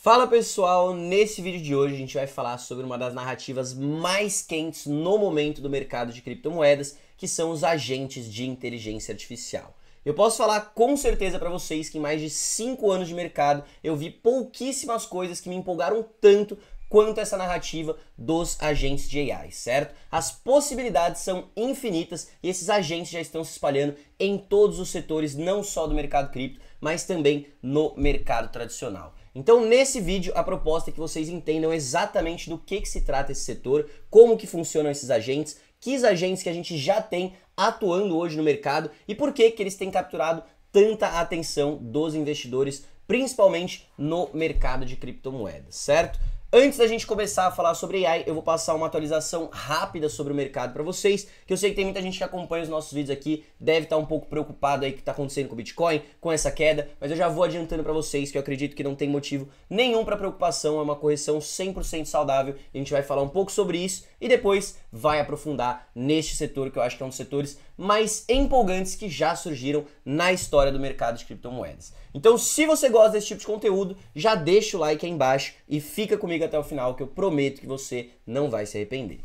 Fala pessoal, nesse vídeo de hoje a gente vai falar sobre uma das narrativas mais quentes no momento do mercado de criptomoedas, que são os agentes de inteligência artificial. Eu posso falar com certeza para vocês que em mais de 5 anos de mercado eu vi pouquíssimas coisas que me empolgaram tanto quanto essa narrativa dos agentes de AI, certo? As possibilidades são infinitas e esses agentes já estão se espalhando em todos os setores, não só do mercado cripto, mas também no mercado tradicional. Então, nesse vídeo, a proposta é que vocês entendam exatamente do que se trata esse setor, como que funcionam esses agentes, que agentes que a gente já tem atuando hoje no mercado e por que eles têm capturado tanta atenção dos investidores, principalmente no mercado de criptomoedas, certo? Antes da gente começar a falar sobre AI, eu vou passar uma atualização rápida sobre o mercado para vocês, que eu sei que tem muita gente que acompanha os nossos vídeos aqui, deve estar um pouco preocupado aí com o que está acontecendo com o Bitcoin, com essa queda, mas eu já vou adiantando para vocês que eu acredito que não tem motivo nenhum para preocupação, é uma correção 100% saudável, a gente vai falar um pouco sobre isso e depois vai aprofundar neste setor, que eu acho que é um dos setores mais empolgantes que já surgiram na história do mercado de criptomoedas. Então, se você gosta desse tipo de conteúdo, já deixa o like aí embaixo e fica comigo até o final, que eu prometo que você não vai se arrepender.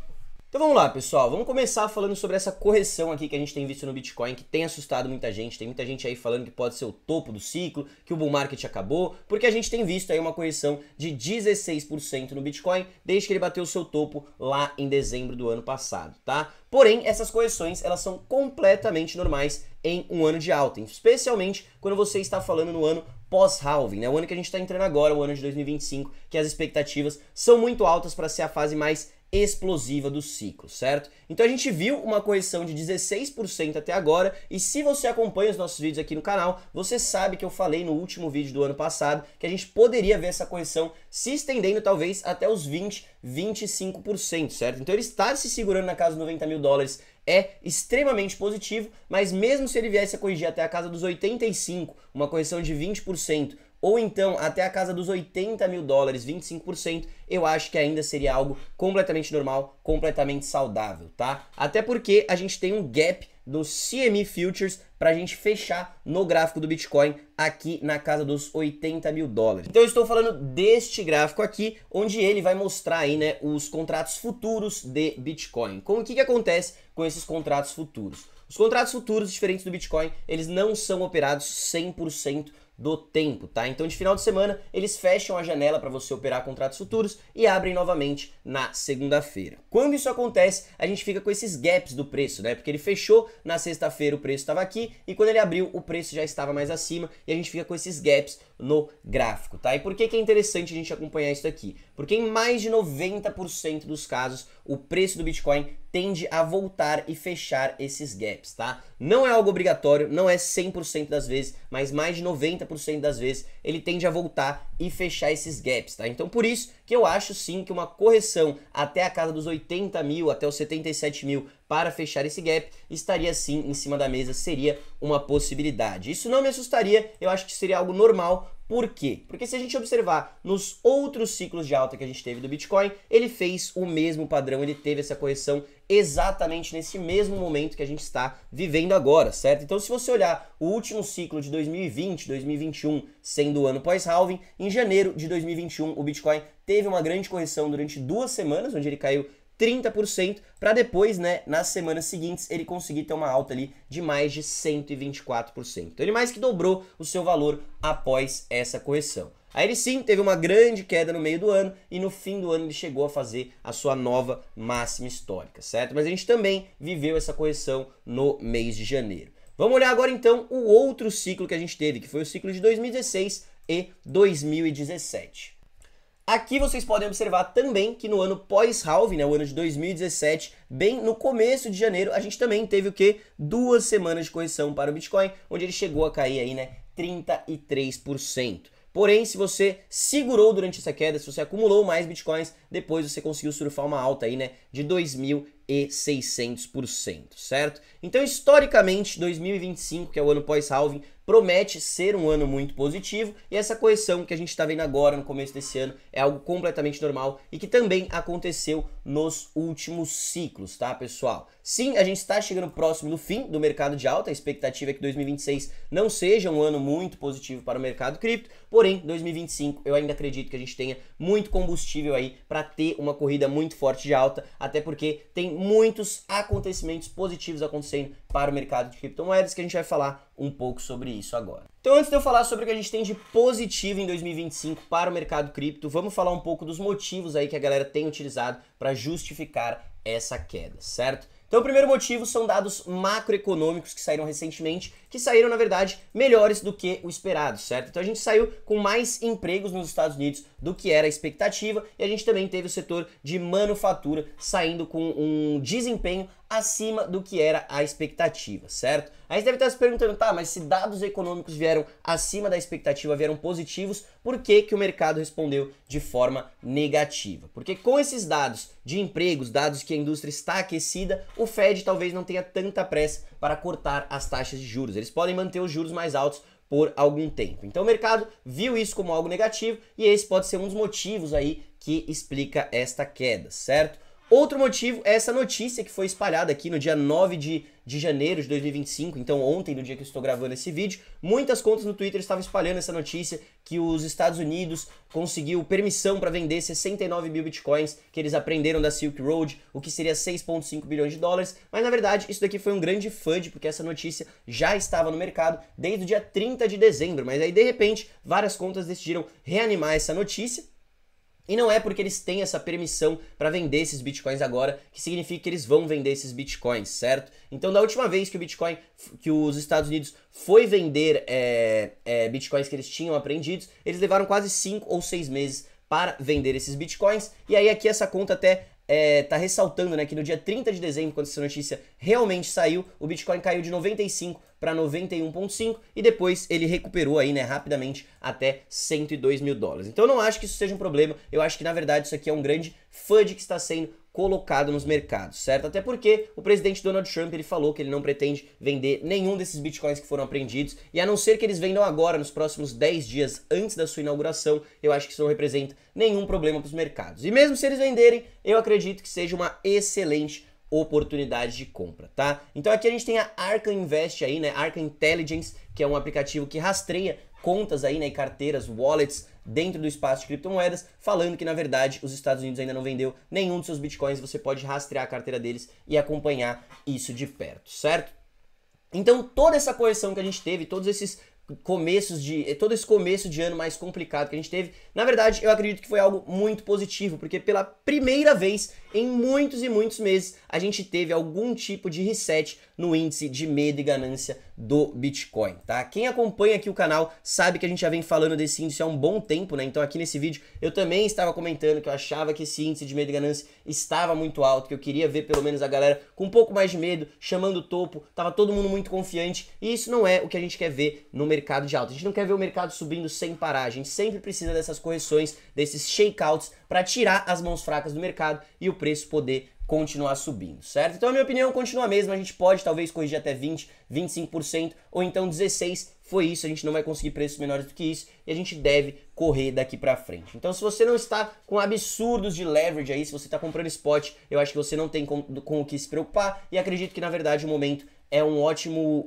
Então vamos lá, pessoal, vamos começar falando sobre essa correção aqui que a gente tem visto no Bitcoin, que tem assustado muita gente, tem muita gente aí falando que pode ser o topo do ciclo, que o bull market acabou, porque a gente tem visto aí uma correção de 16% no Bitcoin, desde que ele bateu o seu topo lá em dezembro do ano passado, tá? Porém, essas correções, elas são completamente normais em um ano de alta, especialmente quando você está falando no ano pós-halving, né? O ano que a gente está entrando agora, o ano de 2025, que as expectativas são muito altas para ser a fase mais explosiva do ciclo, certo? Então a gente viu uma correção de 16% até agora e se você acompanha os nossos vídeos aqui no canal, você sabe que eu falei no último vídeo do ano passado que a gente poderia ver essa correção se estendendo talvez até os 20, 25%, certo? Então ele está se segurando na casa dos 90 mil dólares é extremamente positivo, mas mesmo se ele viesse a corrigir até a casa dos 85, uma correção de 20%, ou então até a casa dos 80 mil dólares, 25%, eu acho que ainda seria algo completamente normal, completamente saudável, tá? Até porque a gente tem um gap do CME Futures para a gente fechar no gráfico do Bitcoin aqui na casa dos 80 mil dólares. Então eu estou falando deste gráfico aqui, onde ele vai mostrar aí, né, os contratos futuros de Bitcoin. O que acontece com esses contratos futuros? Os contratos futuros, diferentes do Bitcoin, eles não são operados 100% do tempo, tá? Então de final de semana eles fecham a janela para você operar contratos futuros e abrem novamente na segunda-feira. Quando isso acontece, a gente fica com esses gaps do preço, né? Porque ele fechou na sexta-feira, o preço estava aqui e quando ele abriu, o preço já estava mais acima e a gente fica com esses gaps no gráfico, tá? E por que é interessante a gente acompanhar isso aqui? Porque em mais de 90% dos casos, o preço do Bitcoin tende a voltar e fechar esses gaps, tá? Não é algo obrigatório, não é 100% das vezes, mas mais de 90% das vezes ele tende a voltar e fechar esses gaps, tá? Então por isso que eu acho sim que uma correção até a casa dos 80 mil, até os 77 mil para fechar esse gap, estaria sim em cima da mesa, seria uma possibilidade. Isso não me assustaria, eu acho que seria algo normal. Por quê? Porque se a gente observar nos outros ciclos de alta que a gente teve do Bitcoin, ele fez o mesmo padrão, ele teve essa correção exatamente nesse mesmo momento que a gente está vivendo agora, certo? Então se você olhar o último ciclo de 2020, 2021, sendo o ano pós-halving, em janeiro de 2021 o Bitcoin teve uma grande correção durante 2 semanas, onde ele caiu 30%, para depois, né, nas semanas seguintes, ele conseguir ter uma alta ali de mais de 124%. Então ele mais que dobrou o seu valor após essa correção. Aí ele sim teve uma grande queda no meio do ano e no fim do ano ele chegou a fazer a sua nova máxima histórica, certo? Mas a gente também viveu essa correção no mês de janeiro. Vamos olhar agora então o outro ciclo que a gente teve, que foi o ciclo de 2016 e 2017. Aqui vocês podem observar também que no ano pós-halving, né, o ano de 2017, bem no começo de janeiro, a gente também teve o quê? 2 semanas de correção para o Bitcoin, onde ele chegou a cair aí, né, 33%. Porém, se você segurou durante essa queda, se você acumulou mais Bitcoins, depois você conseguiu surfar uma alta aí, né, de 2.000 1.600%, certo? Então, historicamente, 2025, que é o ano pós-halving, promete ser um ano muito positivo, e essa correção que a gente está vendo agora no começo desse ano é algo completamente normal e que também aconteceu nos últimos ciclos, tá, pessoal? Sim, a gente está chegando próximo do fim do mercado de alta, a expectativa é que 2026 não seja um ano muito positivo para o mercado cripto, porém, 2025 eu ainda acredito que a gente tenha muito combustível aí para ter uma corrida muito forte de alta, até porque tem muitos acontecimentos positivos acontecendo para o mercado de criptomoedas que a gente vai falar um pouco sobre isso agora. Então, antes de eu falar sobre o que a gente tem de positivo em 2025 para o mercado cripto, vamos falar um pouco dos motivos aí que a galera tem utilizado para justificar essa queda, certo? Então, o primeiro motivo são dados macroeconômicos que saíram recentemente, que saíram, na verdade, melhores do que o esperado, certo? Então, a gente saiu com mais empregos nos Estados Unidos do que era a expectativa, e a gente também teve o setor de manufatura saindo com um desempenho acima do que era a expectativa, certo? Aí você deve estar se perguntando, tá, mas se dados econômicos vieram acima da expectativa, vieram positivos, por que que o mercado respondeu de forma negativa? Porque com esses dados de empregos, dados que a indústria está aquecida, o Fed talvez não tenha tanta pressa para cortar as taxas de juros. Eles podem manter os juros mais altos por algum tempo. Então o mercado viu isso como algo negativo e esse pode ser um dos motivos aí que explica esta queda, certo? Outro motivo é essa notícia que foi espalhada aqui no dia 9 de janeiro de 2025, então ontem, no dia que eu estou gravando esse vídeo, muitas contas no Twitter estavam espalhando essa notícia que os Estados Unidos conseguiu permissão para vender 69 mil bitcoins que eles aprenderam da Silk Road, o que seria 6,5 bilhões de dólares, mas na verdade isso daqui foi um grande FUD, porque essa notícia já estava no mercado desde o dia 30 de dezembro, mas aí de repente várias contas decidiram reanimar essa notícia. E não é porque eles têm essa permissão para vender esses bitcoins agora que significa que eles vão vender esses bitcoins, certo? Então, da última vez que o Bitcoin, que os Estados Unidos foi vender bitcoins que eles tinham apreendidos, eles levaram quase 5 ou 6 meses para vender esses bitcoins. E aí aqui essa conta até tá ressaltando, né, que no dia 30 de dezembro, quando essa notícia realmente saiu, o Bitcoin caiu de 95 para 91,5 e depois ele recuperou aí, né, rapidamente até 102 mil dólares. Então eu não acho que isso seja um problema, eu acho que na verdade isso aqui é um grande FUD que está sendo colocado nos mercados, certo? Até porque o presidente Donald Trump, ele falou que ele não pretende vender nenhum desses bitcoins que foram apreendidos, e a não ser que eles vendam agora, nos próximos 10 dias antes da sua inauguração, eu acho que isso não representa nenhum problema para os mercados. E mesmo se eles venderem, eu acredito que seja uma excelente oportunidade de compra, tá? Então aqui a gente tem a Arca Invest aí, né? Arca Intelligence, que é um aplicativo que rastreia contas aí, né, e carteiras, wallets dentro do espaço de criptomoedas, falando que na verdade os Estados Unidos ainda não vendeu nenhum dos seus bitcoins, você pode rastrear a carteira deles e acompanhar isso de perto, certo? Então toda essa correção que a gente teve, todo esse começo de ano mais complicado que a gente teve, na verdade eu acredito que foi algo muito positivo, porque pela primeira vez em muitos e muitos meses a gente teve algum tipo de reset no índice de medo e ganância do Bitcoin, tá? Quem acompanha aqui o canal sabe que a gente já vem falando desse índice há um bom tempo, né? Então aqui nesse vídeo eu também estava comentando que eu achava que esse índice de medo e ganância estava muito alto, que eu queria ver pelo menos a galera com um pouco mais de medo, chamando o topo, tava todo mundo muito confiante, e isso não é o que a gente quer ver no mercado de alta. A gente não quer ver o mercado subindo sem parar, a gente sempre precisa dessas correções, desses shakeouts para tirar as mãos fracas do mercado e o preço poder continuar subindo, certo? Então a minha opinião continua a mesma, a gente pode talvez corrigir até 20, 25% ou então 16%, foi isso, a gente não vai conseguir preços menores do que isso e a gente deve correr daqui pra frente. Então se você não está com absurdos de leverage aí, se você está comprando spot, eu acho que você não tem com o que se preocupar e acredito que na verdade o momento é um ótimo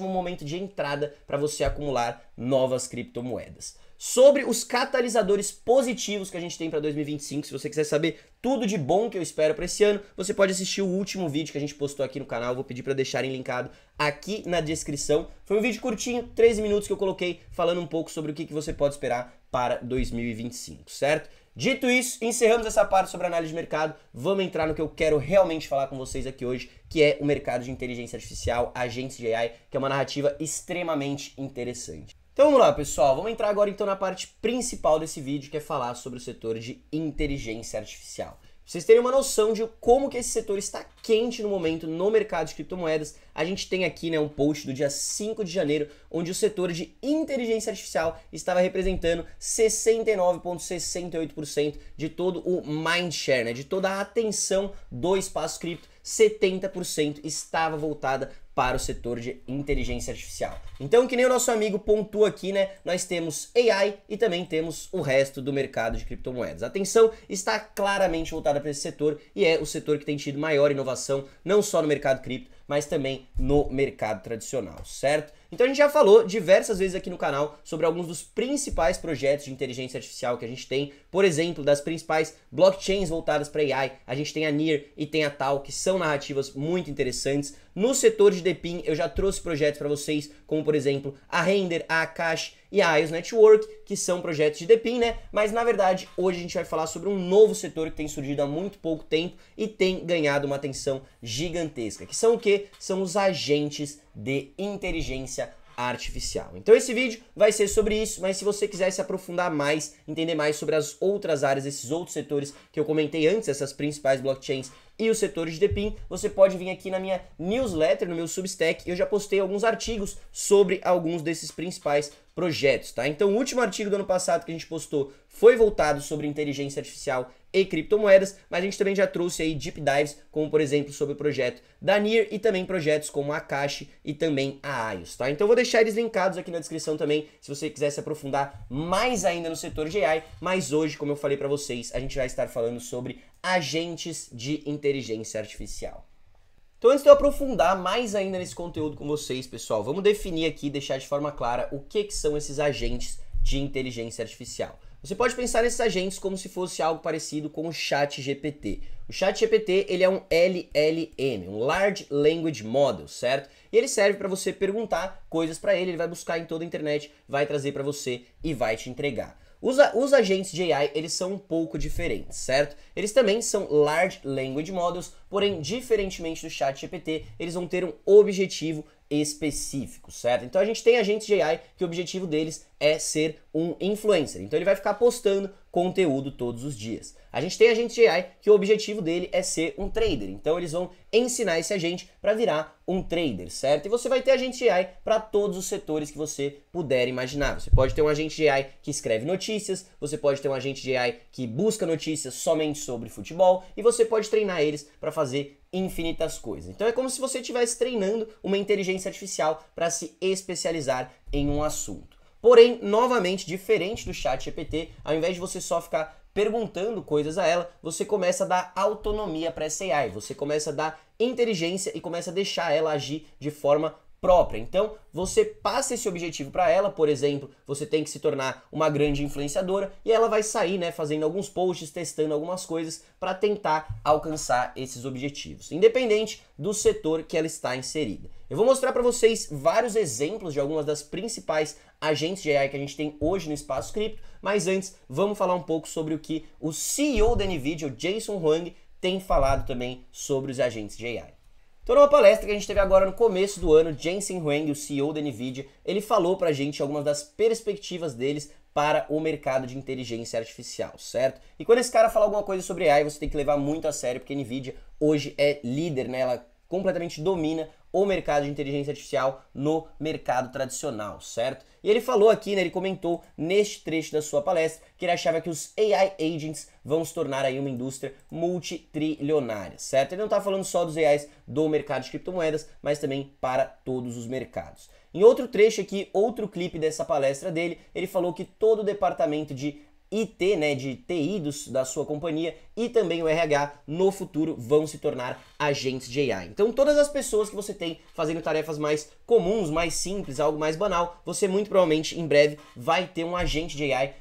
momento de entrada para você acumular novas criptomoedas. Sobre os catalisadores positivos que a gente tem para 2025, se você quiser saber tudo de bom que eu espero para esse ano, você pode assistir o último vídeo que a gente postou aqui no canal, vou pedir para deixarem linkado aqui na descrição. Foi um vídeo curtinho, 13 minutos que eu coloquei falando um pouco sobre o que você pode esperar para 2025, certo? Dito isso, encerramos essa parte sobre análise de mercado, vamos entrar no que eu quero realmente falar com vocês aqui hoje, que é o mercado de inteligência artificial, agentes de AI, que é uma narrativa extremamente interessante. Então vamos lá, pessoal, vamos entrar agora então na parte principal desse vídeo, que é falar sobre o setor de inteligência artificial, vocês terem uma noção de como que esse setor está quente no momento no mercado de criptomoedas, a gente tem aqui, né, um post do dia 5 de janeiro, onde o setor de inteligência artificial estava representando 69,68% de todo o mindshare, né, de toda a atenção do espaço cripto. 70% estava voltada para o setor de inteligência artificial. Então, que nem o nosso amigo pontua aqui, né, nós temos AI e também temos o resto do mercado de criptomoedas. A atenção está claramente voltada para esse setor e é o setor que tem tido maior inovação, não só no mercado cripto, mas também no mercado tradicional, certo? Então a gente já falou diversas vezes aqui no canal sobre alguns dos principais projetos de inteligência artificial que a gente tem, por exemplo, das principais blockchains voltadas para AI, a gente tem a Near e tem a Tal, que são narrativas muito interessantes. No setor de DePIN eu já trouxe projetos para vocês, como por exemplo a Render, a Akash e a IOS Network, que são projetos de DePIN, né? Mas na verdade hoje a gente vai falar sobre um novo setor que tem surgido há muito pouco tempo e tem ganhado uma atenção gigantesca, que são o quê? São os agentes de inteligência artificial. Então esse vídeo vai ser sobre isso, mas se você quiser se aprofundar mais, entender mais sobre as outras áreas, esses outros setores que eu comentei antes, essas principais blockchains e os setores de DePIN, você pode vir aqui na minha newsletter, no meu Substack, eu já postei alguns artigos sobre alguns desses principais projetos, tá? Então o último artigo do ano passado que a gente postou foi voltado sobre inteligência artificial e criptomoedas, mas a gente também já trouxe aí deep dives, como por exemplo sobre o projeto da Near e também projetos como a Akash e também a IOS, tá? Então eu vou deixar eles linkados aqui na descrição também, se você quiser se aprofundar mais ainda no setor de AI, mas hoje, como eu falei para vocês, a gente vai estar falando sobre agentes de inteligência artificial. Então antes de eu aprofundar mais ainda nesse conteúdo com vocês, pessoal, vamos definir aqui, deixar de forma clara o que são esses agentes de inteligência artificial. Você pode pensar nesses agentes como se fosse algo parecido com o ChatGPT. O ChatGPT, ele é um LLM, um Large Language Model, certo? E ele serve para você perguntar coisas para ele vai buscar em toda a internet, vai trazer para você e vai te entregar. Os agentes de AI, eles são um pouco diferentes, certo? Eles também são Large Language Models, porém, diferentemente do ChatGPT, eles vão ter um objetivo específico, certo? Então a gente tem agentes de AI que o objetivo deles é ser um influencer. Então ele vai ficar postando conteúdo todos os dias. A gente tem agentes de AI que o objetivo dele é ser um trader. Então eles vão ensinar esse agente para virar um trader, certo? E você vai ter agentes de AI para todos os setores que você puder imaginar. Você pode ter um agente de AI que escreve notícias, você pode ter um agente de AI que busca notícias somente sobre futebol e você pode treinar eles para fazer infinitas coisas. Então é como se você estivesse treinando uma inteligência artificial para se especializar em um assunto. Porém, novamente, diferente do ChatGPT, ao invés de você só ficar perguntando coisas a ela, você começa a dar autonomia para essa AI, você começa a dar inteligência e começa a deixar ela agir de forma própria. Então, você passa esse objetivo para ela, por exemplo, você tem que se tornar uma grande influenciadora e ela vai sair, né, fazendo alguns posts, testando algumas coisas para tentar alcançar esses objetivos, independente do setor que ela está inserida. Eu vou mostrar para vocês vários exemplos de algumas das principais agentes de AI que a gente tem hoje no espaço cripto, mas antes vamos falar um pouco sobre o que o CEO da NVIDIA, o Jensen Huang, tem falado também sobre os agentes de AI. Então, numa palestra que a gente teve agora no começo do ano, Jensen Huang, o CEO da NVIDIA, ele falou pra gente algumas das perspectivas deles para o mercado de inteligência artificial, certo? E quando esse cara fala alguma coisa sobre AI, você tem que levar muito a sério, porque a NVIDIA hoje é líder, né? Ela completamente domina o mercado de inteligência artificial no mercado tradicional, certo? E ele falou aqui, né, ele comentou neste trecho da sua palestra que ele achava que os AI agents vão se tornar aí uma indústria multitrilionária, certo? Ele não está falando só dos AIs do mercado de criptomoedas, mas também para todos os mercados. Em outro trecho aqui, outro clipe dessa palestra dele, ele falou que todo o departamento de IT, né, de TI da sua companhia e também o RH no futuro vão se tornar agentes de AI. Então todas as pessoas que você tem fazendo tarefas mais comuns, mais simples, algo mais banal, você muito provavelmente em breve vai ter um agente de AI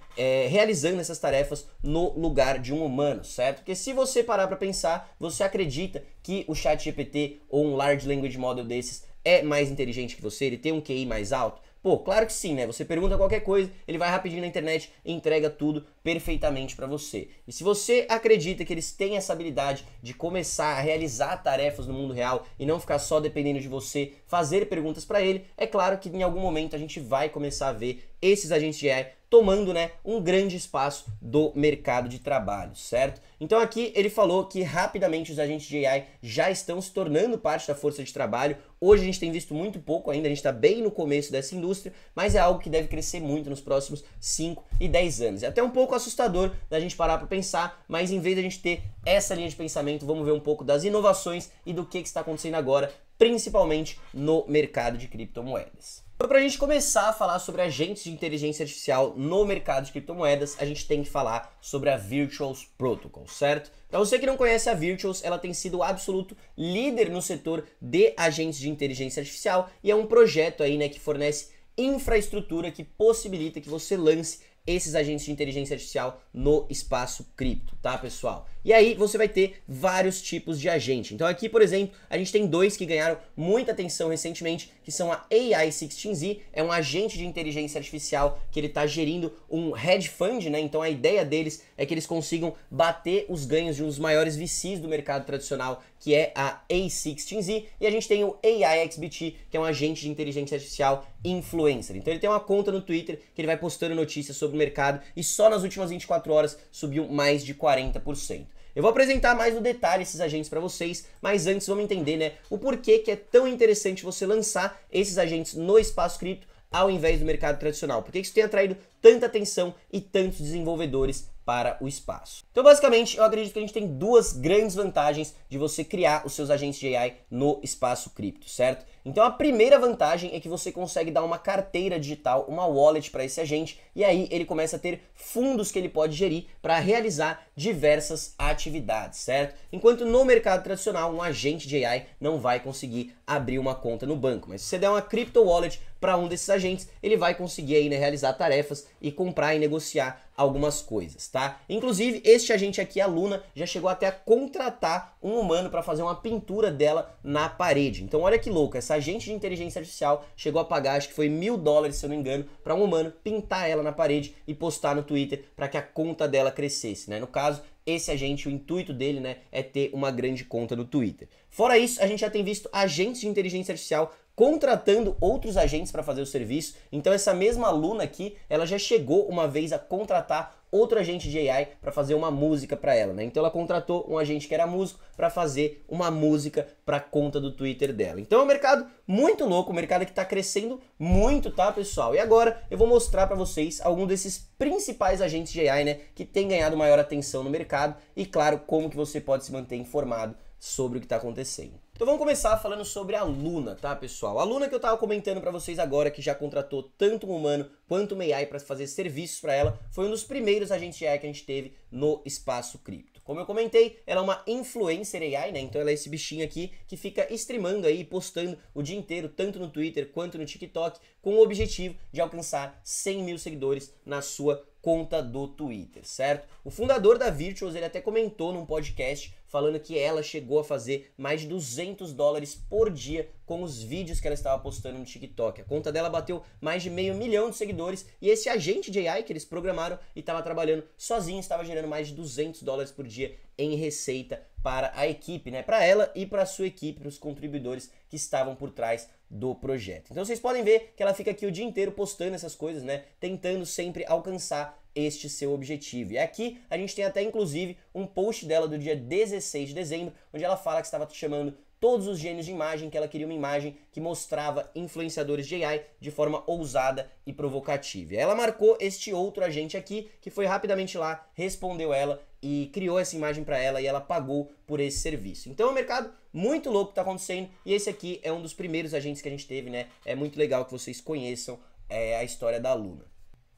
realizando essas tarefas no lugar de um humano, certo? Porque se você parar para pensar, você acredita que o ChatGPT ou um Large Language Model desses é mais inteligente que você, ele tem um QI mais alto? Pô, claro que sim, né? Você pergunta qualquer coisa, ele vai rapidinho na internet e entrega tudo perfeitamente para você. E se você acredita que eles têm essa habilidade de começar a realizar tarefas no mundo real e não ficar só dependendo de você fazer perguntas para ele, é claro que em algum momento a gente vai começar a ver esses agentes de AI tomando, né, um grande espaço do mercado de trabalho, certo? Então aqui ele falou que rapidamente os agentes de AI já estão se tornando parte da força de trabalho. Hoje a gente tem visto muito pouco ainda, a gente está bem no começo dessa indústria, mas é algo que deve crescer muito nos próximos 5 e 10 anos. É até um pouco assustador da gente parar para pensar, mas em vez de a gente ter essa linha de pensamento, vamos ver um pouco das inovações e do que está acontecendo agora, principalmente no mercado de criptomoedas. Então, para a gente começar a falar sobre agentes de inteligência artificial no mercado de criptomoedas, a gente tem que falar sobre a Virtuals Protocol, certo? Para você que não conhece a Virtuals, ela tem sido o absoluto líder no setor de agentes de inteligência artificial e é um projeto aí, né, que fornece infraestrutura que possibilita que você lance esses agentes de inteligência artificial no espaço cripto, tá, pessoal? E aí você vai ter vários tipos de agente. Então aqui, por exemplo, a gente tem dois que ganharam muita atenção recentemente, que são a AI16Z, é um agente de inteligência artificial que ele está gerindo um hedge fund, né? Então a ideia deles é que eles consigam bater os ganhos de um dos maiores VCs do mercado tradicional, que é a A16Z, e a gente tem o AIXBT, que é um agente de inteligência artificial influencer. Então ele tem uma conta no Twitter que ele vai postando notícias sobre o mercado e só nas últimas 24 horas subiu mais de 40%. Eu vou apresentar mais no detalhe esses agentes para vocês, mas antes vamos entender, né, o porquê que é tão interessante você lançar esses agentes no espaço cripto ao invés do mercado tradicional. Por que isso tem atraído tanta atenção e tantos desenvolvedores para o espaço? Então, basicamente, eu acredito que a gente tem duas grandes vantagens de você criar os seus agentes de AI no espaço cripto, certo? Então, a primeira vantagem é que você consegue dar uma carteira digital, uma wallet para esse agente, e aí ele começa a ter fundos que ele pode gerir para realizar diversas atividades, certo? Enquanto no mercado tradicional, um agente de AI não vai conseguir abrir uma conta no banco, mas se você der uma crypto wallet para um desses agentes, ele vai conseguir aí, né, realizar tarefas e comprar e negociar algumas coisas, tá? Inclusive, este agente aqui, a Luna, já chegou até a contratar um humano para fazer uma pintura dela na parede. Então, olha que louco, essa agente de inteligência artificial chegou a pagar, acho que foi $1000, se eu não me engano, para um humano pintar ela na parede e postar no Twitter para que a conta dela crescesse, né? No caso, esse agente, o intuito dele, né, é ter uma grande conta no Twitter. Fora isso, a gente já tem visto agentes de inteligência artificial contratando outros agentes para fazer o serviço. Então essa mesma Luna aqui, ela já chegou uma vez a contratar outro agente de AI para fazer uma música para ela, né? Então ela contratou um agente que era músico para fazer uma música para a conta do Twitter dela. Então é um mercado muito louco, um mercado que está crescendo muito, tá, pessoal? E agora eu vou mostrar para vocês algum desses principais agentes de AI, né, que tem ganhado maior atenção no mercado e, claro, como que você pode se manter informado sobre o que está acontecendo. Então vamos começar falando sobre a Luna, tá, pessoal? A Luna que eu tava comentando para vocês agora, que já contratou tanto um humano quanto uma AI para fazer serviços para ela, foi um dos primeiros agentes de AI que a gente teve no espaço cripto. Como eu comentei, ela é uma influencer AI, né? Então ela é esse bichinho aqui que fica streamando aí, postando o dia inteiro, tanto no Twitter quanto no TikTok, com o objetivo de alcançar 100 mil seguidores na sua conta do Twitter, certo? O fundador da Virtuals, ele até comentou num podcast falando que ela chegou a fazer mais de $200 por dia com os vídeos que ela estava postando no TikTok. A conta dela bateu mais de 500 mil de seguidores e esse agente de AI que eles programaram e estava trabalhando sozinho estava gerando mais de $200 por dia em receita para a equipe, né? Para ela e para a sua equipe, para os contribuidores que estavam por trás do projeto. Então vocês podem ver que ela fica aqui o dia inteiro postando essas coisas, né? Tentando sempre alcançar este seu objetivo. E aqui a gente tem até inclusive um post dela do dia 16 de dezembro, onde ela fala que estava chamando todos os gênios de imagem, que ela queria uma imagem que mostrava influenciadores de AI de forma ousada e provocativa. E ela marcou este outro agente aqui, que foi rapidamente lá, respondeu ela e criou essa imagem para ela e ela pagou por esse serviço. Então é um mercado muito louco que está acontecendo e esse aqui é um dos primeiros agentes que a gente teve, né? É muito legal que vocês conheçam a história da Luna.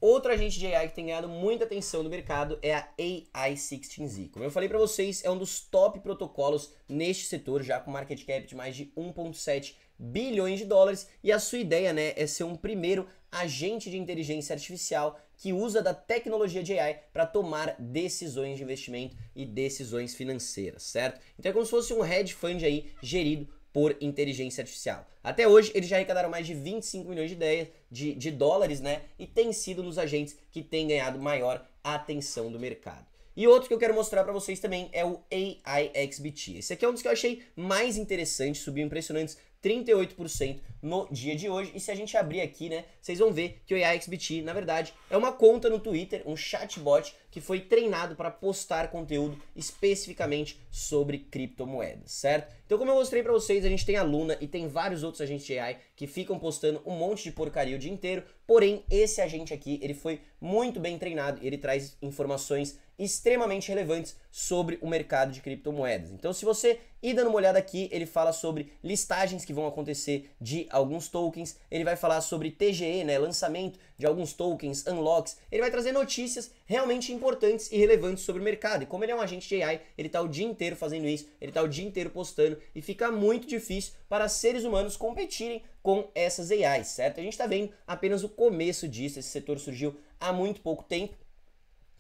Outro agente de AI que tem ganhado muita atenção no mercado é a AI16Z. Como eu falei para vocês, é um dos top protocolos neste setor, já com market cap de mais de 1,7 bilhões de dólares. E a sua ideia, né, é ser um primeiro agente de inteligência artificial que usa da tecnologia de AI para tomar decisões de investimento e decisões financeiras, certo? Então é como se fosse um hedge fund aí gerido por inteligência artificial. Até hoje, eles já arrecadaram mais de 25 milhões de dólares, né? E tem sido nos agentes que tem ganhado maior atenção do mercado. E outro que eu quero mostrar para vocês também é o AIXBT. Esse aqui é um dos que eu achei mais interessante, subiu impressionantes 38% no dia de hoje. E se a gente abrir aqui, né, vocês vão ver que o AIXBT, na verdade, é uma conta no Twitter, um chatbot que foi treinado para postar conteúdo especificamente sobre criptomoedas, certo? Então, como eu mostrei para vocês, a gente tem a Luna e tem vários outros agentes de AI que ficam postando um monte de porcaria o dia inteiro, porém, esse agente aqui, ele foi muito bem treinado e ele traz informações extremamente relevantes sobre o mercado de criptomoedas. Então, se você ir dando uma olhada aqui, ele fala sobre listagens que vão acontecer de alguns tokens, ele vai falar sobre TGE, né, lançamento de alguns tokens, unlocks, ele vai trazer notícias realmente importantes e relevantes sobre o mercado. E como ele é um agente de AI, ele está o dia inteiro fazendo isso, ele está o dia inteiro postando e fica muito difícil para seres humanos competirem com essas AIs, certo? A gente está vendo apenas o começo disso, esse setor surgiu há muito pouco tempo.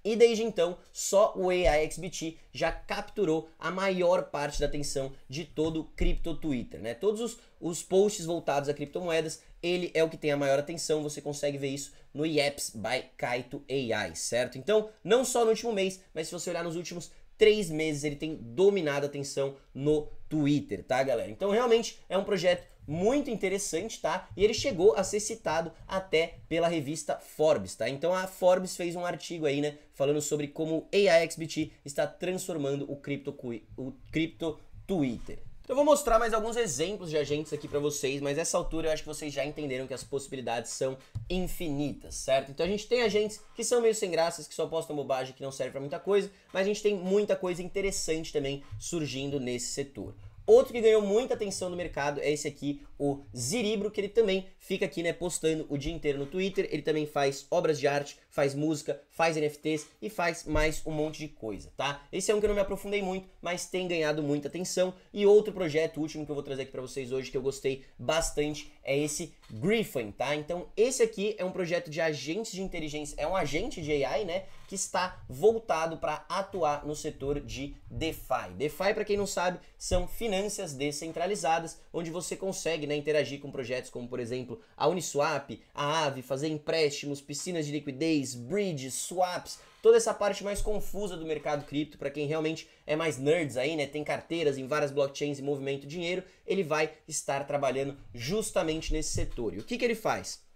E desde então, só o AIXBT já capturou a maior parte da atenção de todo o cripto Twitter, né? Todos os posts voltados a criptomoedas, ele é o que tem a maior atenção, você consegue ver isso no Yaps by Kaito AI, certo? Então, não só no último mês, mas se você olhar nos últimos 3 meses, ele tem dominado a atenção no Twitter, tá, galera? Então, realmente é um projeto muito interessante, tá? E ele chegou a ser citado até pela revista Forbes, tá? Então a Forbes fez um artigo aí, né, falando sobre como o AIXBT está transformando o cripto Twitter. Então eu vou mostrar mais alguns exemplos de agentes aqui para vocês, mas nessa altura eu acho que vocês já entenderam que as possibilidades são infinitas, certo? Então a gente tem agentes que são meio sem graças, que só postam bobagem, que não servem para muita coisa, mas a gente tem muita coisa interessante também surgindo nesse setor. Outro que ganhou muita atenção no mercado é esse aqui, o Ziribro, que ele também fica aqui, né, postando o dia inteiro no Twitter. Ele também faz obras de arte, faz música, faz NFTs e faz mais um monte de coisa, tá? Esse é um que eu não me aprofundei muito, mas tem ganhado muita atenção. E outro projeto, o último que eu vou trazer aqui pra vocês hoje, que eu gostei bastante, é esse Griffin, tá? Então esse aqui é um projeto de agentes de inteligência, é um agente de AI, né, que está voltado para atuar no setor de DeFi. DeFi, para quem não sabe, são finanças descentralizadas, onde você consegue, né, interagir com projetos como, por exemplo, a Uniswap, a Aave, fazer empréstimos, piscinas de liquidez, bridges, swaps, toda essa parte mais confusa do mercado cripto, para quem realmente é mais nerds aí, né, tem carteiras em várias blockchains e movimento dinheiro, ele vai estar trabalhando justamente nesse setor. E o que ele faz?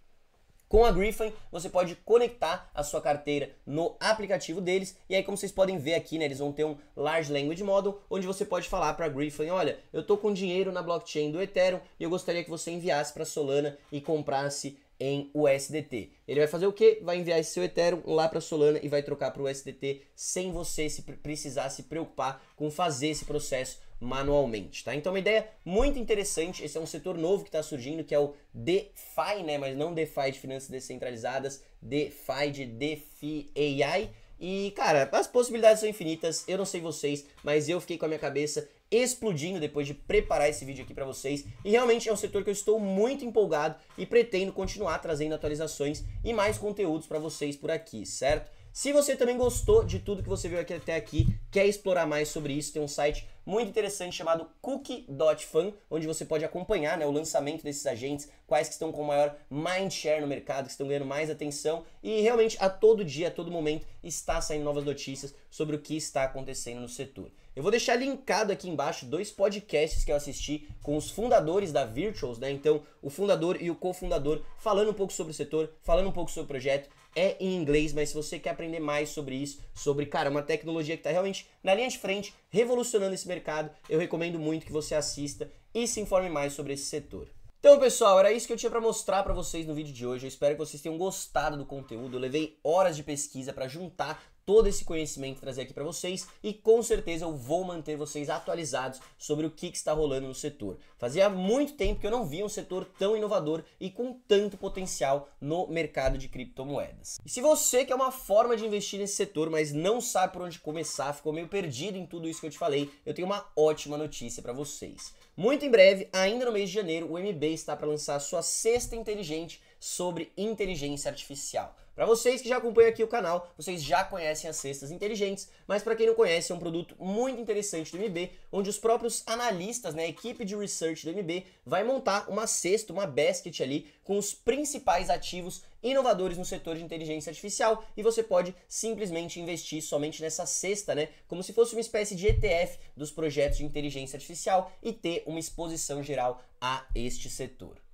Com a Griffin, você pode conectar a sua carteira no aplicativo deles, e aí como vocês podem ver aqui, né, eles vão ter um Large Language Model, onde você pode falar para a Griffin, olha, eu tô com dinheiro na blockchain do Ethereum e eu gostaria que você enviasse para Solana e comprasse em USDT. Ele vai fazer o quê? Vai enviar esse seu Ethereum lá para Solana e vai trocar para o USDT sem você precisar se preocupar com fazer esse processo manualmente, tá? Então uma ideia muito interessante, esse é um setor novo que está surgindo, que é o DeFi, né? Mas não DeFi de finanças descentralizadas, DeFi de DeFi AI. E, cara, as possibilidades são infinitas, eu não sei vocês, mas eu fiquei com a minha cabeça explodindo depois de preparar esse vídeo aqui para vocês. E realmente é um setor que eu estou muito empolgado e pretendo continuar trazendo atualizações e mais conteúdos para vocês por aqui, certo? Se você também gostou de tudo que você viu aqui até aqui, quer explorar mais sobre isso, tem um site muito interessante chamado Cookie.fan, onde você pode acompanhar, né, o lançamento desses agentes, quais que estão com maior mind share no mercado, que estão ganhando mais atenção, e realmente a todo dia, a todo momento, está saindo novas notícias sobre o que está acontecendo no setor. Eu vou deixar linkado aqui embaixo 2 podcasts que eu assisti com os fundadores da Virtuals, né? Então, o fundador e o cofundador falando um pouco sobre o setor, falando um pouco sobre o projeto. É em inglês, mas se você quer aprender mais sobre isso, sobre, cara, uma tecnologia que está realmente na linha de frente, revolucionando esse mercado, eu recomendo muito que você assista e se informe mais sobre esse setor. Então, pessoal, era isso que eu tinha para mostrar para vocês no vídeo de hoje. Eu espero que vocês tenham gostado do conteúdo. Eu levei horas de pesquisa para juntar todo esse conhecimento e trazer aqui para vocês, e com certeza eu vou manter vocês atualizados sobre o que está rolando no setor. Fazia muito tempo que eu não via um setor tão inovador e com tanto potencial no mercado de criptomoedas. E se você quer uma forma de investir nesse setor, mas não sabe por onde começar, ficou meio perdido em tudo isso que eu te falei, eu tenho uma ótima notícia para vocês. Muito em breve, ainda no mês de janeiro, o MB está para lançar a sua sexta inteligente sobre inteligência artificial. Para vocês que já acompanham aqui o canal, vocês já conhecem as cestas inteligentes, mas para quem não conhece, é um produto muito interessante do MB, onde os próprios analistas, a equipe de research do MB, vai montar uma cesta, uma basket ali, com os principais ativos inovadores no setor de inteligência artificial, e você pode simplesmente investir somente nessa cesta, como se fosse uma espécie de ETF dos projetos de inteligência artificial e ter uma exposição geral a este setor.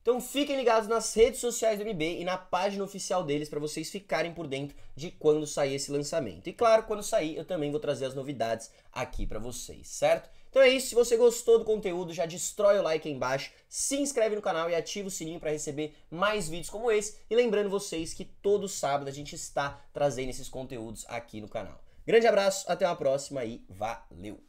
Então fiquem ligados nas redes sociais do MB e na página oficial deles para vocês ficarem por dentro de quando sair esse lançamento. E claro, quando sair eu também vou trazer as novidades aqui para vocês, certo? Então é isso, se você gostou do conteúdo, já destrói o like aí embaixo, se inscreve no canal e ativa o sininho para receber mais vídeos como esse. E lembrando vocês que todo sábado a gente está trazendo esses conteúdos aqui no canal. Grande abraço, até uma próxima e valeu!